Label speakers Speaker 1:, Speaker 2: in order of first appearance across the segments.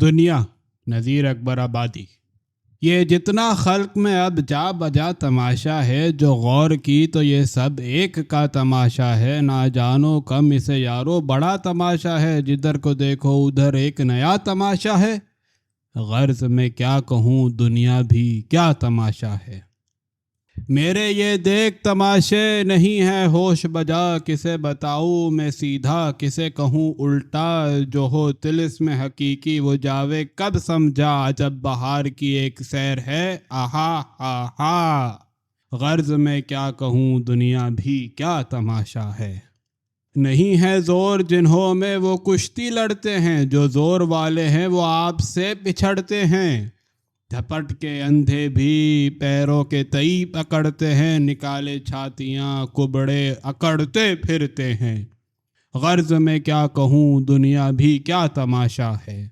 Speaker 1: دنیا نذیر اکبر آبادی۔ یہ جتنا خلق میں اب جا بجا تماشا ہے، جو غور کی تو یہ سب ایک کا تماشا ہے۔ نہ جانو کم اسے یارو بڑا تماشا ہے، جدھر کو دیکھو ادھر ایک نیا تماشا ہے۔ غرض میں کیا کہوں دنیا بھی کیا تماشا ہے۔ میرے یہ دیکھ تماشے نہیں ہے ہوش بجا، کسے بتاؤں میں سیدھا کسے کہوں الٹا، جو ہو طلسم میں حقیقی وہ جاوے کب سمجھا، جب بہار کی ایک سیر ہے آہا آہا۔ غرض میں کیا کہوں دنیا بھی کیا تماشا ہے۔ نہیں ہے زور جنہوں میں وہ کشتی لڑتے ہیں، جو زور والے ہیں وہ آپ سے پچھڑتے ہیں۔ جھپٹ کے اندھے بھی پیروں کے تئی پکڑتے ہیں، نکالے چھاتیاں کبڑے اکڑتے پھرتے ہیں۔ غرض میں کیا کہوں دنیا بھی کیا تماشا ہے۔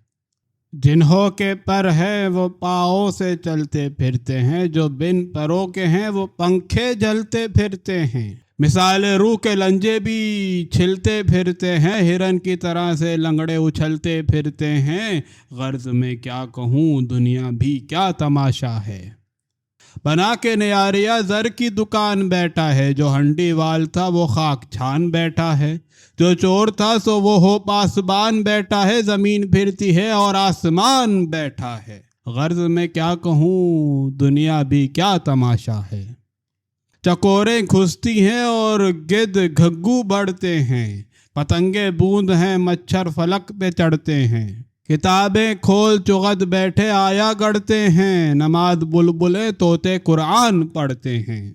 Speaker 1: جنہوں کے پر ہے وہ پاؤں سے چلتے پھرتے ہیں، جو بن پروں کے ہیں وہ پنکھے جلتے پھرتے ہیں۔ مثال روح کے لنجے بھی چھلتے پھرتے ہیں، ہرن کی طرح سے لنگڑے اچھلتے پھرتے ہیں۔ غرض میں کیا کہوں دنیا بھی کیا تماشا ہے۔ بنا کے نیاریا زر کی دکان بیٹھا ہے، جو ہنڈی وال تھا وہ خاک چھان بیٹھا ہے۔ جو چور تھا سو وہ ہو پاسبان بیٹھا ہے، زمین پھرتی ہے اور آسمان بیٹھا ہے۔ غرض میں کیا کہوں دنیا بھی کیا تماشا ہے۔ چکوریں کھستی ہیں اور گدھ گھگو بڑھتے ہیں، پتنگے بوند ہیں مچھر فلک پہ چڑھتے ہیں۔ کتابیں کھول چغد بیٹھے آیا گڑھتے ہیں، نماز بلبلیں طوطے قرآن پڑھتے ہیں۔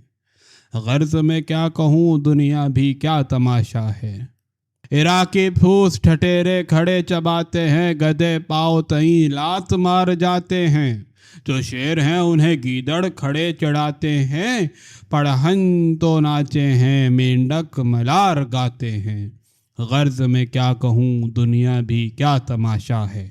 Speaker 1: غرض میں کیا کہوں دنیا بھی کیا تماشا ہے۔ عراقی پھوس ٹھٹیرے کھڑے چباتے ہیں، گدھے پاؤں تئیں لات مار جاتے ہیں۔ جو شیر ہیں انہیں گیدڑ کھڑے چڑھاتے ہیں، پڑہن تو ناچے ہیں مینڈک ملار گاتے ہیں۔ غرض میں کیا کہوں دنیا بھی کیا تماشا ہے۔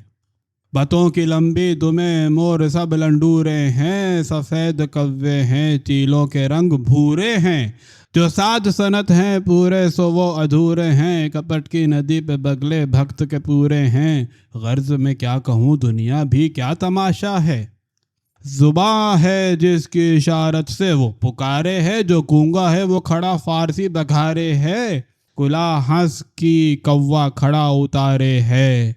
Speaker 1: بتوں کی لمبی دمیں مور سب لنڈورے ہیں، سفید کوے ہیں چیلوں کے رنگ بھورے ہیں۔ جو ساج سنت ہیں پورے سو وہ ادھورے ہیں، کپٹ کی ندی پہ بگلے بھکت کے پورے ہیں۔ غرض میں کیا کہوں دنیا بھی کیا تماشا ہے۔ زباں ہے جس کی اشارت سے وہ پکارے ہے، جو گونگا ہے وہ کھڑا فارسی بگھارے ہے۔ کلا ہنس کی کوا کھڑا اتارے ہے،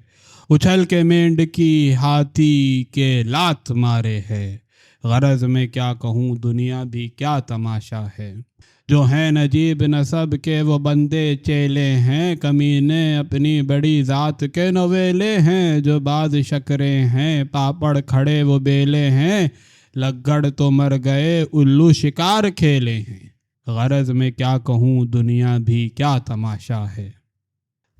Speaker 1: اچھل کے مینڈ کی ہاتھی کے لات مارے ہے۔ غرض میں کیا کہوں دنیا بھی کیا تماشا ہے۔ جو ہیں نجیب نسب کے وہ بندے چیلے ہیں، کمینے اپنی بڑی ذات کے نویلے ہیں۔ جو باز شکرے ہیں پاپڑ کھڑے وہ بیلے ہیں، لگڑ تو مر گئے الو شکار کھیلے ہیں۔ غرض میں کیا کہوں دنیا بھی کیا تماشا ہے۔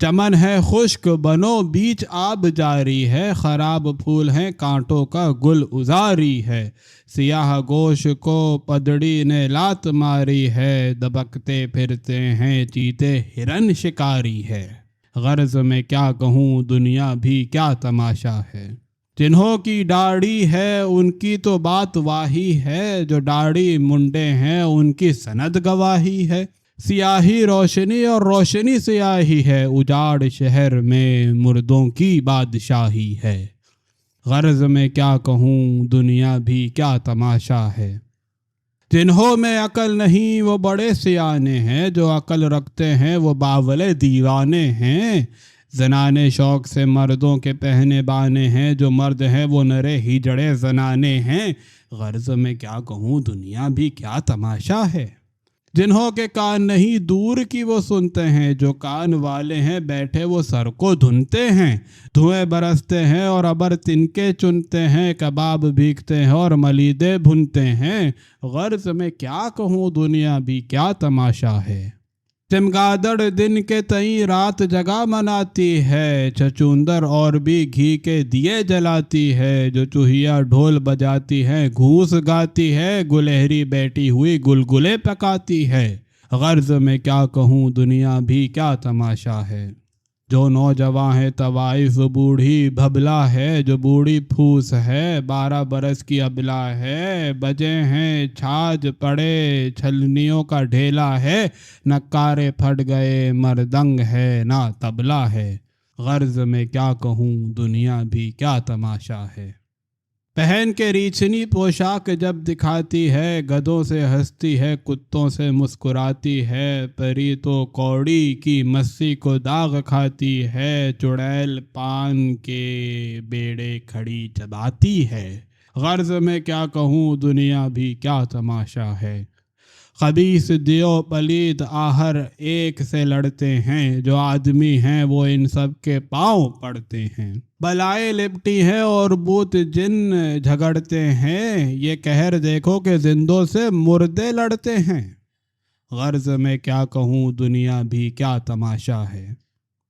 Speaker 1: چمن ہے خشک بنو بیچ آب جاری ہے، خراب پھول ہیں کانٹوں کا گل ازاری ہے۔ سیاہ گوش کو پدڑی نے لات ماری ہے، دبکتے پھرتے ہیں چیتے ہرن شکاری ہے۔ غرض میں کیا کہوں دنیا بھی کیا تماشا ہے۔ جنہوں کی داڑھی ہے ان کی تو بات واہی ہے، جو داڑھی منڈے ہیں ان کی سند گواہی ہے۔ سیاہی روشنی اور روشنی سیاہی ہے، اجاڑ شہر میں مردوں کی بادشاہی ہے۔ غرض میں کیا کہوں دنیا بھی کیا تماشا ہے۔ جنہوں میں عقل نہیں وہ بڑے سیانے ہیں، جو عقل رکھتے ہیں وہ باولے دیوانے ہیں۔ زنانے شوق سے مردوں کے پہنے بانے ہیں، جو مرد ہیں وہ نرے ہجڑے زنانے ہیں۔ غرض میں کیا کہوں دنیا بھی کیا تماشا ہے۔ جنہوں کے کان نہیں دور کی وہ سنتے ہیں، جو کان والے ہیں بیٹھے وہ سر کو دھنتے ہیں۔ دھوئیں برستے ہیں اور ابر تنکے چنتے ہیں، کباب بھیگتے ہیں اور ملیدے بھنتے ہیں۔ غرض میں کیا کہوں دنیا بھی کیا تماشا ہے۔ چمگادڑ دن کے تئیں رات جگہ مناتی ہے، چچوندر اور بھی گھی کے دیے جلاتی ہے۔ جو چوہیا ڈھول بجاتی ہے گھوس گاتی ہے، گلہری بیٹھی ہوئی گلگلے پکاتی ہے۔ غرض میں کیا کہوں دنیا بھی کیا تماشا ہے۔ جو نوجواں ہے طوائف بوڑھی بھبلا ہے، جو بوڑھی پھوس ہے 12 برس کی ابلا ہے۔ بجے ہیں چھاج پڑے چھلنیوں کا ڈھیلا ہے، نہ کارے پھٹ گئے مردنگ ہے نہ طبلہ ہے۔ غرض میں کیا کہوں دنیا بھی کیا تماشا ہے۔ پہن کے ریچھنی پوشاک جب دکھاتی ہے، گدھوں سے ہنستی ہے کتوں سے مسکراتی ہے، پری تو کوڑی کی مسی کو داغ کھاتی ہے، چڑیل پان کے بیڑے کھڑی چباتی ہے۔ غرض میں کیا کہوں دنیا بھی کیا تماشا ہے۔ خبیث دیو پلید آہر ایک سے لڑتے ہیں، جو آدمی ہیں وہ ان سب کے پاؤں پڑتے ہیں۔ بلائیں لپٹی ہیں اور بوت جن جھگڑتے ہیں، یہ قہر دیکھو کہ زندوں سے مردے لڑتے ہیں۔ غرض میں کیا کہوں دنیا بھی کیا تماشا ہے۔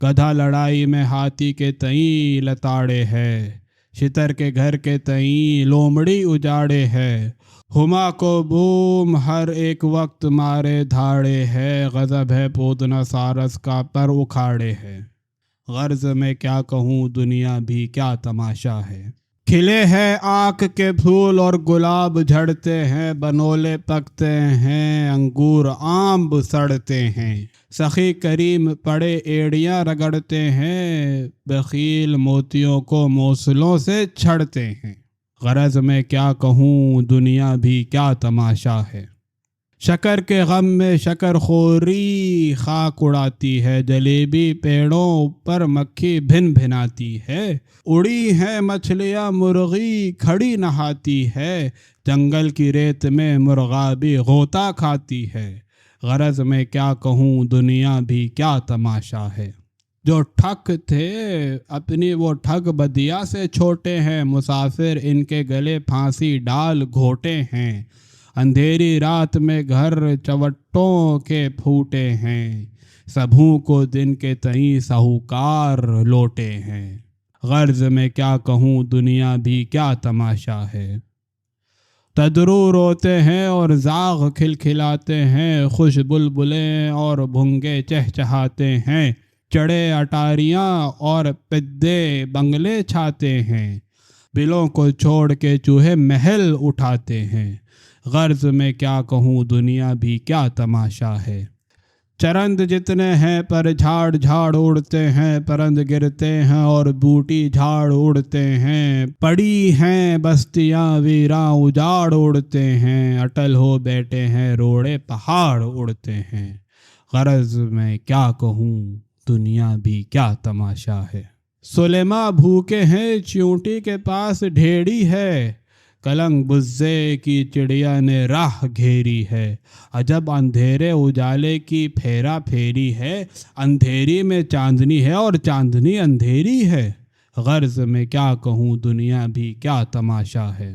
Speaker 1: گدھا لڑائی میں ہاتھی کے تئیں لتاڑے ہے، شتر کے گھر کے تئیں لومڑی اجاڑے ہے، ہما کو بوم ہر ایک وقت مارے دھاڑے ہے، غضب ہے پودنا سارس کا پر اکھاڑے ہے۔ غرض میں کیا کہوں دنیا بھی کیا تماشا ہے۔ کھلے ہیں آنکھ کے پھول اور گلاب جھڑتے ہیں، بنولے پکتے ہیں انگور آمب سڑتے ہیں، سخی کریم پڑے ایڑیاں رگڑتے ہیں، بخیل موتیوں کو موصلوں سے چھڑتے ہیں۔ غرض میں کیا کہوں دنیا بھی کیا تماشا ہے۔ شکر کے غم میں شکر خوری خاک اڑاتی ہے، جلیبی پیڑوں پر مکھی بھن بھناتی ہے، اڑی ہیں مچھلیاں مرغی کھڑی نہاتی ہے، جنگل کی ریت میں مرغا بھی غوطہ کھاتی ہے۔ غرض میں کیا کہوں دنیا بھی کیا تماشا ہے۔ جو ٹھگ تھے اپنی وہ ٹھگ بدیا سے چھوٹے ہیں، مسافر ان کے گلے پھانسی ڈال گھوٹے ہیں، اندھیری رات میں گھر چوٹوں کے پھوٹے ہیں، سبھوں کو دن کے تئیں ساہوکار لوٹے ہیں۔ غرض میں کیا کہوں دنیا بھی کیا تماشا ہے۔ تدرو روتے ہیں اور زاغ کھلکھلاتے ہیں، خوش بلبلیں اور بھنگے چہچہاتے ہیں، چڑے اٹاریاں اور پدے بنگلے چھاتے ہیں، بلوں کو چھوڑ کے چوہے محل اٹھاتے ہیں۔ غرض میں کیا کہوں دنیا بھی کیا تماشا ہے۔ چرند جتنے ہیں پر جھاڑ جھاڑ اڑتے ہیں، پرند گرتے ہیں اور بوٹی جھاڑ اڑتے ہیں، پڑی ہیں بستیاں ویراں اجاڑ اڑتے ہیں، اٹل ہو بیٹھے ہیں روڑے پہاڑ اڑتے ہیں۔ غرض میں کیا کہوں دنیا بھی کیا تماشا ہے۔ سلیما بھوکے ہیں چیونٹی کے پاس ڈھیڑی ہے، کلنگ بزے کی چڑیا نے راہ گھیری ہے، عجب اندھیرے اجالے کی پھیرا پھیری ہے، اندھیری میں چاندنی ہے اور چاندنی اندھیری ہے۔ غرض میں کیا کہوں دنیا بھی کیا تماشا ہے۔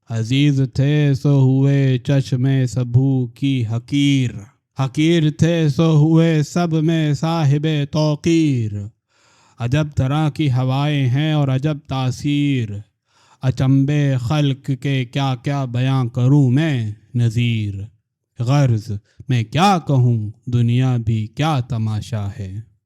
Speaker 1: عزیز تھے سو ہوئے چشمے سبھو کی حقیر، حقیر تھے سو ہوئے سب میں صاحب توقیر، عجب طرح کی ہوائیں ہیں اور عجب تاثیر، اچنبے خلق کے کیا کیا بیاں کروں میں نذیر۔ غرض میں کیا کہوں دنیا بھی کیا تماشا ہے۔